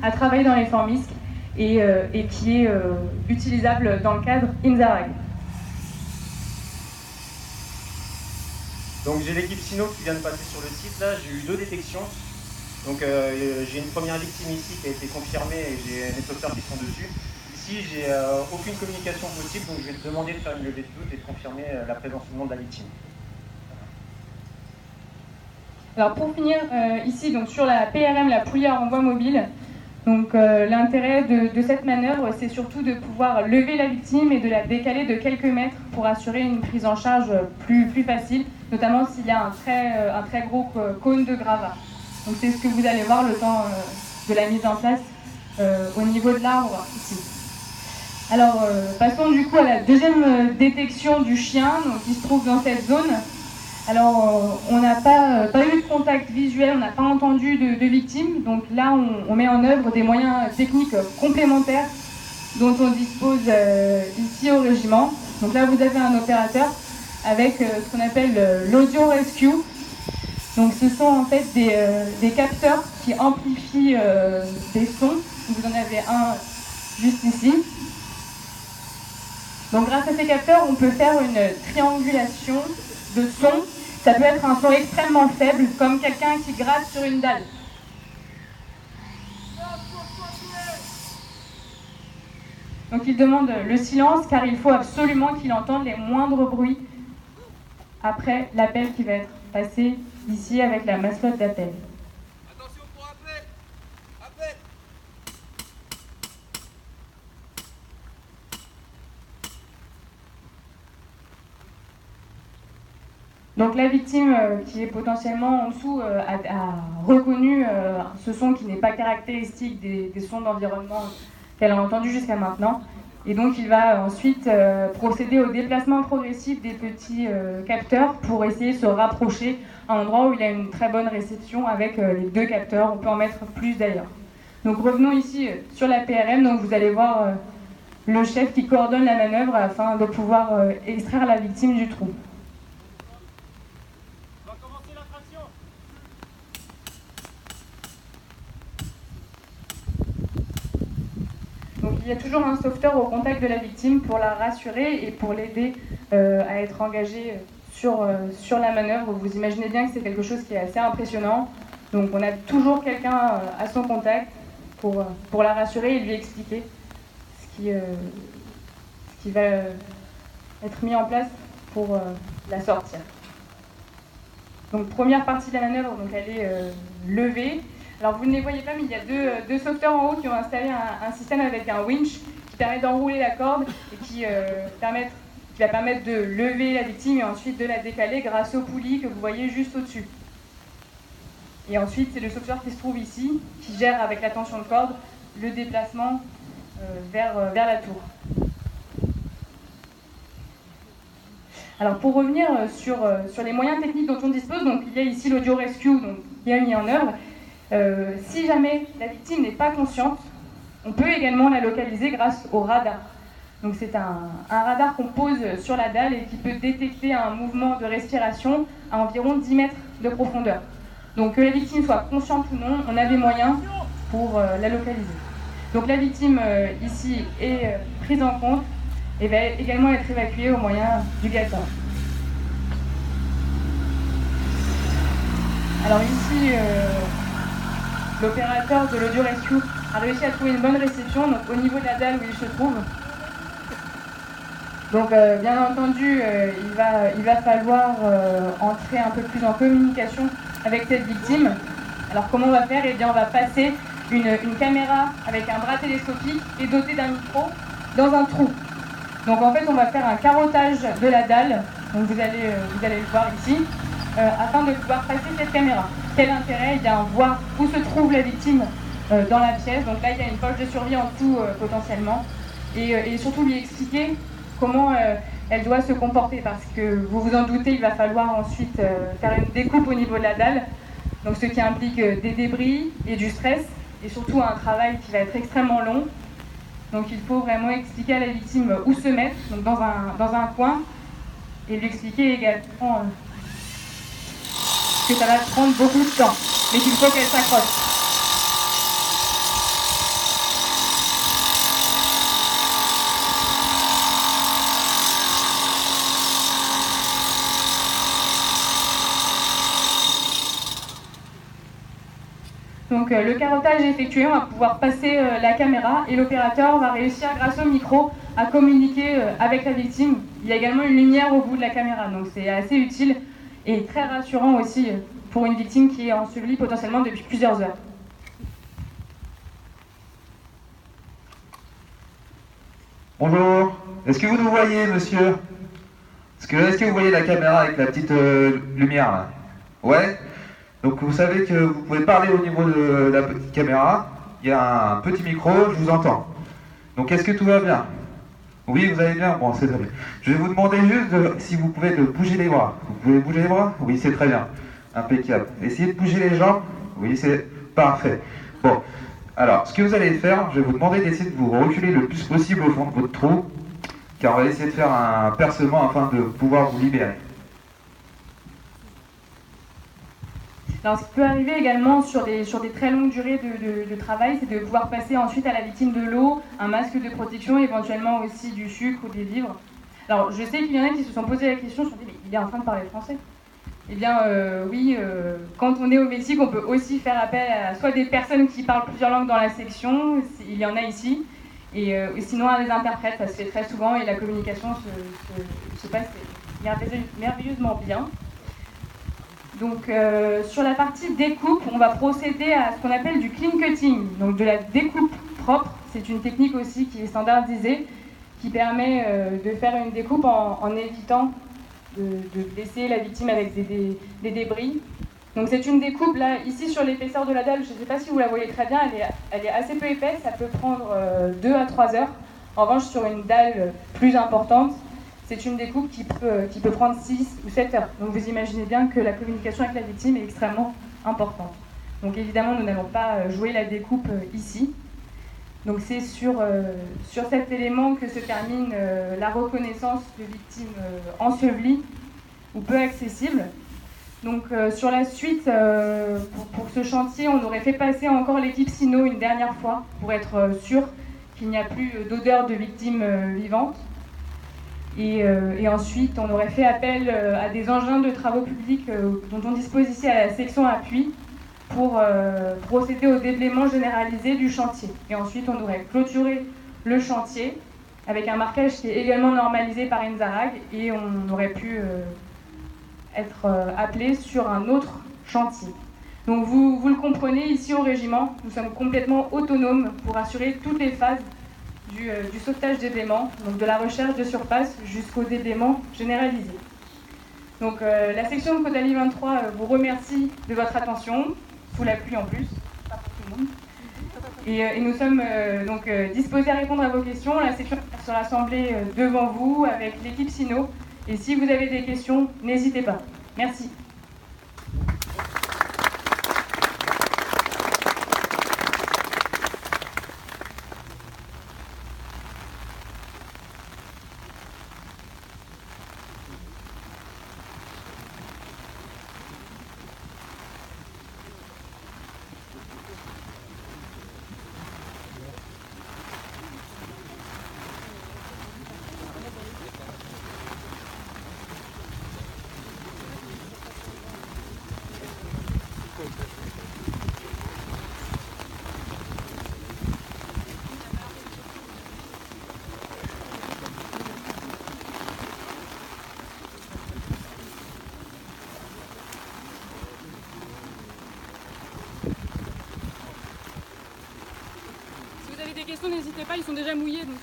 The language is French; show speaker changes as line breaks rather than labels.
à travailler dans les formes MISC et qui est utilisable dans le cadre INSARAG.
Donc j'ai l'équipe Sino qui vient de passer sur le site, là j'ai eu 2 détections. Donc j'ai une première victime ici qui a été confirmée et j'ai les sauveteurs qui sont dessus. Ici j'ai aucune communication possible, donc je vais te demander de faire une levée de doute et de confirmer la présence ou non de la victime.
Alors pour finir, ici donc sur la PRM, la poulie à renvoi mobile, donc l'intérêt de cette manœuvre, c'est surtout de pouvoir lever la victime et de la décaler de quelques mètres pour assurer une prise en charge plus facile, notamment s'il y a un très gros cône de gravat. Donc c'est ce que vous allez voir le temps de la mise en place au niveau de l'arbre ici. Alors passons du coup à la deuxième détection du chien, donc, qui se trouve dans cette zone. Alors on n'a pas eu de contact visuel, on n'a pas entendu de victime, donc là on met en œuvre des moyens techniques complémentaires dont on dispose ici au régiment. Donc là vous avez un opérateur avec ce qu'on appelle l'audio rescue. Donc ce sont en fait des capteurs qui amplifient des sons. Vous en avez un juste ici. Donc grâce à ces capteurs, on peut faire une triangulation de sons. Ça peut être un son extrêmement faible, comme quelqu'un qui gratte sur une dalle. Donc il demande le silence car il faut absolument qu'il entende les moindres bruits après l'appel qui va être passé ici avec la mascotte d'appel.
Attention pour appeler. Appel.
Donc la victime qui est potentiellement en dessous a reconnu ce son qui n'est pas caractéristique des sons d'environnement qu'elle a entendus jusqu'à maintenant. Et donc il va ensuite procéder au déplacement progressif des petits capteurs pour essayer de se rapprocher à un endroit où il a une très bonne réception avec les 2 capteurs. On peut en mettre plus d'ailleurs. Donc revenons ici sur la PRM. Donc vous allez voir le chef qui coordonne la manœuvre afin de pouvoir extraire la victime du trou. Donc il y a toujours un sauveteur au contact de la victime pour la rassurer et pour l'aider à être engagé sur la manœuvre. Vous imaginez bien que c'est quelque chose qui est assez impressionnant. Donc on a toujours quelqu'un à son contact pour la rassurer et lui expliquer ce qui va être mis en place pour la sortir. Donc première partie de la manœuvre, donc elle est levée. Alors vous ne les voyez pas, mais il y a deux sauveteurs en haut qui ont installé un système avec un winch qui permet d'enrouler la corde et qui va permettre de lever la victime et ensuite de la décaler grâce aux poulies que vous voyez juste au-dessus. Et ensuite, c'est le sauveteur qui se trouve ici, qui gère avec la tension de corde le déplacement vers la tour. Alors pour revenir sur les moyens techniques dont on dispose, donc il y a ici l'audio rescue donc, qui est mis en œuvre. Si jamais la victime n'est pas consciente, on peut également la localiser grâce au radar. Donc c'est un radar qu'on pose sur la dalle et qui peut détecter un mouvement de respiration à environ 10 mètres de profondeur. Donc que la victime soit consciente ou non, on a des moyens pour la localiser. Donc la victime ici est prise en compte et va également être évacuée au moyen du gâteau. Alors ici, l'opérateur de l'audio rescue a réussi à trouver une bonne réception donc au niveau de la dalle où il se trouve. Donc bien entendu, il va falloir entrer un peu plus en communication avec cette victime. Alors comment on va faire? Eh bien on va passer une caméra avec un bras télescopique et doté d'un micro dans un trou. Donc en fait on va faire un carottage de la dalle, donc vous allez le voir ici, afin de pouvoir passer cette caméra. Quel intérêt? Eh bien voir où se trouve la victime dans la pièce. Donc là il y a une poche de survie en dessous potentiellement. Et surtout lui expliquer comment elle doit se comporter, parce que vous vous en doutez, il va falloir ensuite faire une découpe au niveau de la dalle, donc ce qui implique des débris et du stress, et surtout un travail qui va être extrêmement long. Donc il faut vraiment expliquer à la victime où se mettre, donc dans un coin, et lui expliquer également que ça va prendre beaucoup de temps, mais qu'il faut qu'elle s'accroche. Donc le carottage est effectué, on va pouvoir passer la caméra et l'opérateur va réussir grâce au micro à communiquer avec la victime. Il y a également une lumière au bout de la caméra, donc c'est assez utile et très rassurant aussi pour une victime qui est ensevelie potentiellement depuis plusieurs heures.
Bonjour, est-ce que vous nous voyez, monsieur? Est-ce que vous voyez la caméra avec la petite lumière là? Ouais. Donc vous savez que vous pouvez parler au niveau de la petite caméra. Il y a un petit micro, je vous entends. Donc est-ce que tout va bien? Oui, vous allez bien? Bon, c'est très bien. Je vais vous demander juste si vous pouvez de bouger les bras. Vous pouvez bouger les bras? Oui, c'est très bien. Impeccable. Essayez de bouger les jambes? Oui, c'est parfait. Bon, alors, ce que vous allez faire, je vais vous demander d'essayer de vous reculer le plus possible au fond de votre trou, car on va essayer de faire un percement afin de pouvoir vous libérer.
Alors, ce qui peut arriver également sur des très longues durées de travail, c'est de pouvoir passer ensuite à la victime de l'eau, un masque de protection, éventuellement aussi du sucre ou des vivres. Alors, je sais qu'il y en a qui se sont posé la question, se sont dit, mais il est en train de parler français. Eh bien, oui, quand on est au Mexique, on peut aussi faire appel à soit des personnes qui parlent plusieurs langues dans la section, il y en a ici, et sinon à des interprètes, ça se fait très souvent, et la communication se passe merveilleusement bien. Donc sur la partie découpe, on va procéder à ce qu'on appelle du clean cutting, donc de la découpe propre. C'est une technique aussi qui est standardisée, qui permet de faire une découpe en évitant de blesser la victime avec des débris. Donc c'est une découpe, là, ici sur l'épaisseur de la dalle, je ne sais pas si vous la voyez très bien, elle est assez peu épaisse, ça peut prendre 2 à 3 heures. En revanche, sur une dalle plus importante, c'est une découpe qui peut prendre 6 ou 7 heures. Donc vous imaginez bien que la communication avec la victime est extrêmement importante. Donc évidemment, nous n'allons pas jouer la découpe ici. Donc c'est sur cet élément que se termine la reconnaissance de victimes ensevelies ou peu accessibles. Donc sur la suite, pour ce chantier, on aurait fait passer encore l'équipe Sino une dernière fois pour être sûr qu'il n'y a plus d'odeur de victimes vivantes. Et ensuite, on aurait fait appel à des engins de travaux publics dont on dispose ici à la section appui pour procéder au déblaiement généralisé du chantier. Et ensuite, on aurait clôturé le chantier avec un marquage qui est également normalisé par INSARAG et on aurait pu être appelé sur un autre chantier. Donc vous le comprenez, ici au régiment, nous sommes complètement autonomes pour assurer toutes les phases du sauvetage déblaiement, donc de la recherche de surface jusqu'au déblaiement généralisé. Donc la section de Caudalie 23 vous remercie de votre attention, sous la pluie en plus, pas pour tout le monde. Et nous sommes donc disposés à répondre à vos questions. La section sera assemblée devant vous avec l'équipe Sino. Et si vous avez des questions, n'hésitez pas. Merci.
Des questions, n'hésitez pas, ils sont déjà mouillés donc.